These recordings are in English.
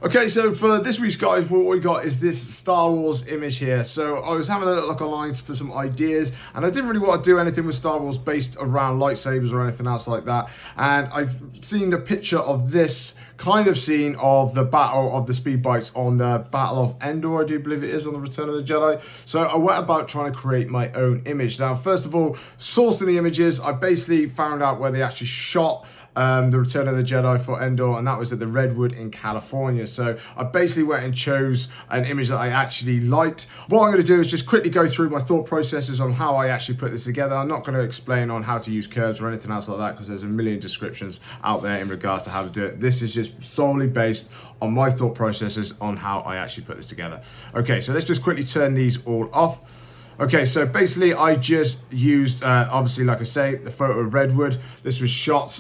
Okay, so for this week's guys, what we got is this Star Wars image here. So I was having a look online for some ideas, and I didn't really want to do anything with Star Wars based around lightsabers or anything else like that. And I've seen a picture of this kind of scene of the battle of the speed bikes on the Battle of Endor, I do believe it is, on the Return of the Jedi. So I went about trying to create my own image. Now, first of all, sourcing the images, I basically found out where they actually shot the Return of the Jedi for Endor, and that was at the Redwood in California. So I basically went and chose an image that I actually liked. What I'm going to do is just quickly go through my thought processes on how I actually put this together. I'm not going to explain on how to use curves or anything else like that, because there's a million descriptions out there in regards to how to do it. This is just solely based on my thought processes on how I actually put this together. Okay, so let's just quickly turn these all off. Okay, so basically I just used, obviously, like I say, the photo of Redwood. This was shot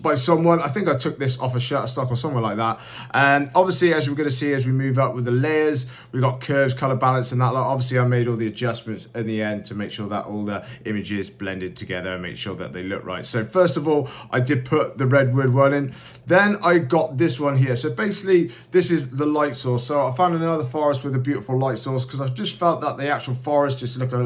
by someone. I think I took this off a Shutterstock or somewhere like that. And obviously, as we're going to see as we move up with the layers, we've got curves, color balance, and that. Like, obviously, I made all the adjustments in the end to make sure that all the images blended together and make sure that they look right. So first of all, I did put the Redwood one in. Then I got this one here. So basically, this is the light source. So I found another forest with a beautiful light source because I just felt that the actual forest just looked a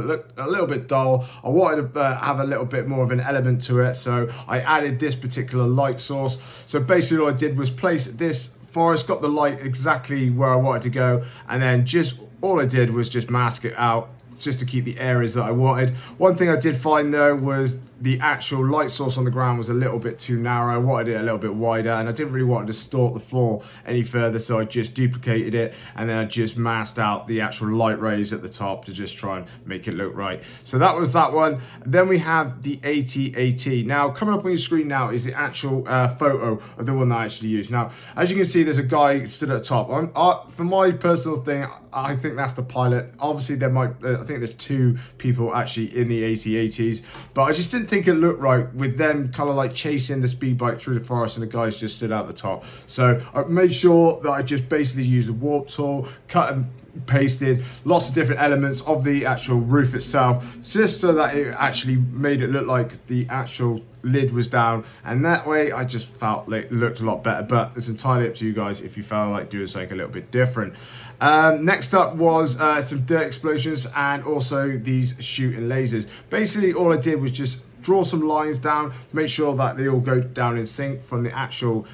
little bit dull. I wanted to have a little bit more of an element to it. So I added this particular light source. So basically what I did was place this forest, got the light exactly where I wanted to go, and then just all I did was just mask it out just to keep the areas that I wanted. One thing I did find though was the actual light source on the ground was a little bit too narrow. I wanted it a little bit wider, and I didn't really want to distort the floor any further, so I just duplicated it, and then I just masked out the actual light rays at the top to just try and make it look right. So that was that one. Then we have the AT-AT. Now, coming up on your screen now is the actual photo of the one that I actually used. Now, as you can see, there's a guy stood at the top. For my personal thing, I think that's the pilot. Obviously, there might, I think there's two people actually in the AT-ATs, but I just didn't think it looked right with them kind of like chasing the speed bike through the forest and the guys just stood out the top. So I made sure that I just basically used the warp tool, cut and pasted lots of different elements of the actual roof itself, just so that it actually made it look like the actual lid was down, and that way I just felt like it looked a lot better. But it's entirely up to you guys if you felt like doing something a little bit different. Next up was some dirt explosions and also these shooting lasers. Basically all I did was just draw some lines down, make sure that they all go down in sync from the actual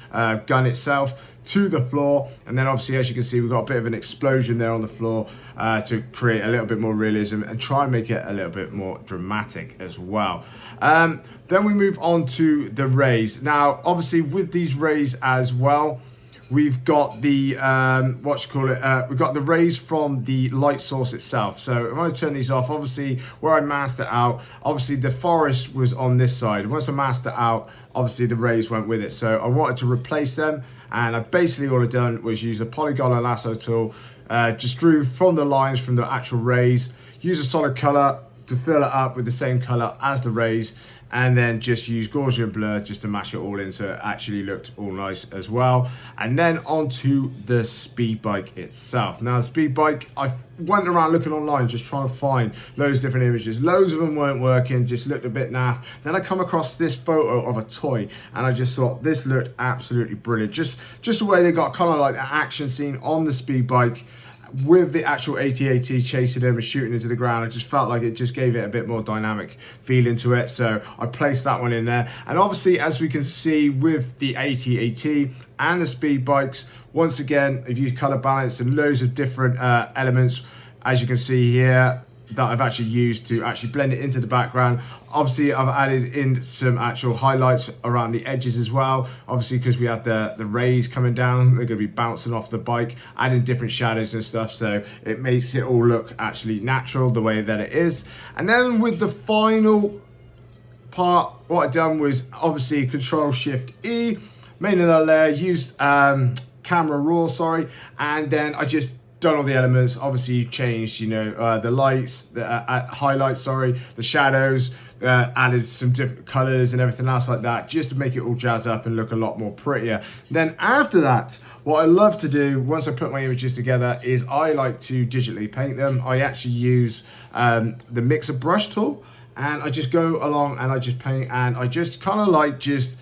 gun itself to the floor. And then obviously, as you can see, we've got a bit of an explosion there on the floor to create a little bit more realism and try and make it a little bit more dramatic as well. Then we move on to the rays. Now, obviously with these rays as well, we've got the we've got the rays from the light source itself. So if I turn these off, obviously where I masked it out, obviously the forest was on this side. Once I masked it out, obviously the rays went with it. So I wanted to replace them, and I basically all I done was use a polygon and lasso tool, just drew from the lines from the actual rays, use a solid color to fill it up with the same color as the rays, and then just use Gaussian blur just to mash it all in so it actually looked all nice as well. And then onto the speed bike itself. Now the speed bike, I went around looking online just trying to find loads of different images. Loads of them weren't working, just looked a bit naff. Then I come across this photo of a toy, and I just thought this looked absolutely brilliant. Just the way they got kind of like an action scene on the speed bike with the actual AT-AT chasing him and shooting into the ground. I just felt like it just gave it a bit more dynamic feeling to it, so I placed that one in there. And obviously, as we can see with the AT-AT and the speed bikes, once again I've used color balance and loads of different elements, as you can see here, that I've actually used to actually blend it into the background. Obviously, I've added in some actual highlights around the edges as well. Obviously, because we have the rays coming down, they're going to be bouncing off the bike, adding different shadows and stuff, so it makes it all look actually natural the way that it is. And then with the final part, what I've done was obviously Control-Shift-E, made another layer, used camera raw, and then I just done all the elements. Obviously changed, the lights, the highlights, the shadows, added some different colors and everything else like that, just to make it all jazzed up and look a lot more prettier. Then after that, what I love to do once I put my images together is I like to digitally paint them. I actually use the mixer brush tool, and I just go along and I just paint, and I just kind of like just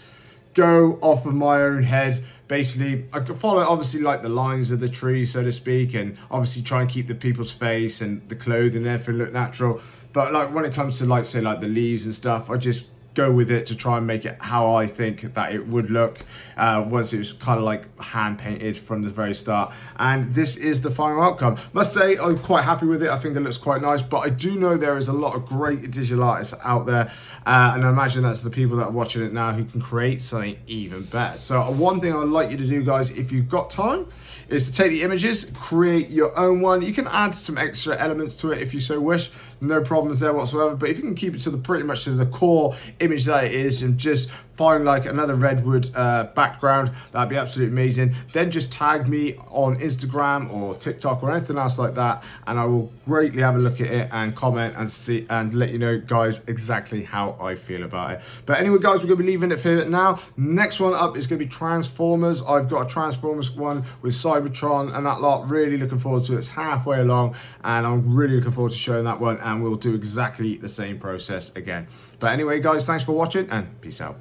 go off of my own head, basically I could follow obviously like the lines of the tree, so to speak, and obviously try and keep the people's face and the clothing and everything look natural. But like when it comes to like say like the leaves and stuff, I just go with it to try and make it how I think that it would look once it was kind of like hand painted from the very start. And this is the final outcome. Must say I'm quite happy with it. I think it looks quite nice, but I do know there is a lot of great digital artists out there, and I imagine that's the people that are watching it now who can create something even better. So one thing I'd like you to do, guys, if you've got time, is to take the images, create your own one. You can add some extra elements to it if you so wish, no problems there whatsoever. But if you can keep it to the pretty much to the core image that it is, and just find like another redwood background, that'd be absolutely amazing. Then just tag me on Instagram or TikTok or anything else like that, and I will greatly have a look at it and comment and see and let you know, guys, exactly how I feel about it. But anyway, guys, we're gonna be leaving it for it now. Next one up is gonna be Transformers. I've got a Transformers one with Cybertron and that lot. Really looking forward to it. It's halfway along, and I'm really looking forward to showing that one, and we'll do exactly the same process again. But anyway, guys, thanks for watching, and peace out.